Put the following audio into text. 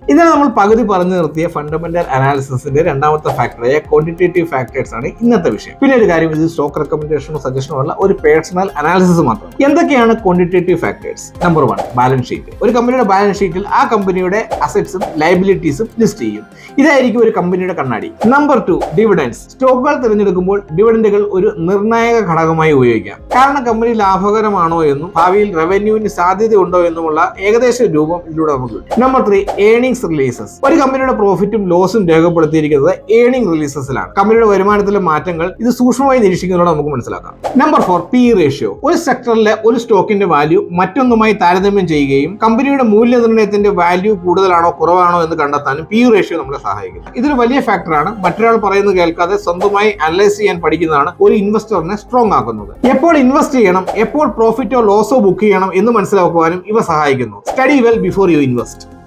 ഇതാണ് നമ്മൾ പകുതി പറഞ്ഞു നിർത്തിയ ഫണ്ടമെന്റൽ അനാലിസിന്റെ രണ്ടാമത്തെ ഫാക്ടറായ ക്വാണ്ടിറ്റേറ്റീവ് ഫാക്ടേഴ്സ് ആണ് ഇന്നത്തെ വിഷയം. പിന്നെ ഒരു കാര്യം, ഇത് സ്റ്റോക്ക് റെക്കമെൻഡേഷനോ സജഷനോ അല്ല, ഒരു പേഴ്സണൽ അനാലിസിസ് മാത്രം. എന്തൊക്കെയാണ് quantitative factors? Number 1, balance sheet. ഒരു കമ്പനിയുടെ ബാലൻസ് ഷീറ്റിൽ ആ കമ്പനിയുടെ അസറ്റ്സും ലയബിലിറ്റീസും ലിസ്റ്റ് ചെയ്യും. ഇതായിരിക്കും ഒരു കമ്പനിയുടെ കണ്ണാടി. Number 2, dividends. സ്റ്റോക്കുകൾ തിരഞ്ഞെടുക്കുമ്പോൾ ഡിവിഡൻഡുകൾ ഒരു നിർണായക ഘടകമായി ഉപയോഗിക്കാം. കാരണം കമ്പനി ലാഭകരമാണോ എന്നും ഭാവിയിൽ റവന്യൂവിന് സാധ്യതയുണ്ടോ എന്നുമുള്ള ഏകദേശ രൂപം ഇതിലൂടെ നമുക്ക് കിട്ടും. Number 3, earnings releases. ഒരു കമ്പനിയുടെ പ്രോഫിറ്റും ലോസും രേഖപ്പെടുത്തിയിരിക്കുന്നത് ഏണിംഗ് റിലീസസിലാണ്. കമ്പനിയുടെ വരുമാനത്തിലെ മാറ്റങ്ങൾ ഇത് സൂക്ഷ്മമായി നിരീക്ഷിക്കുന്നതോടെ നമുക്ക് മനസ്സിലാക്കാം. Number 4, P ratio. ഒരു സെക്ടറിലെ ഒരു സ്റ്റോക്കിന്റെ വാല്യൂ മറ്റൊന്നുമായി താരതമ്യം ചെയ്യുകയും കമ്പനിയുടെ മൂല്യനിർണ്ണയത്തിന്റെ വാല്യൂ കൂടുതലാണോ കുറവാണോ എന്ന് കണ്ടെത്താനും പി റേഷ്യോ നമ്മളെ സഹായിക്കും. ഇതൊരു വലിയ ഫാക്ടറാണ്. മറ്റൊരാൾ പറയുന്നത് കേൾക്കാതെ സ്വന്തമായി അനലൈസ് ചെയ്യാൻ പഠിക്കുന്നതാണ് ഒരു ഇൻവെസ്റ്ററിനെ സ്ട്രോങ് ആക്കുന്നത്. എപ്പോൾ ഇൻവെസ്റ്റ് ചെയ്യണം, എപ്പോൾ പ്രോഫിറ്റോ ലോസോ ബുക്ക് ചെയ്യണം എന്ന് മനസ്സിലാക്കുവാനും ഇവ സഹായിക്കുന്നു. Study well before you invest.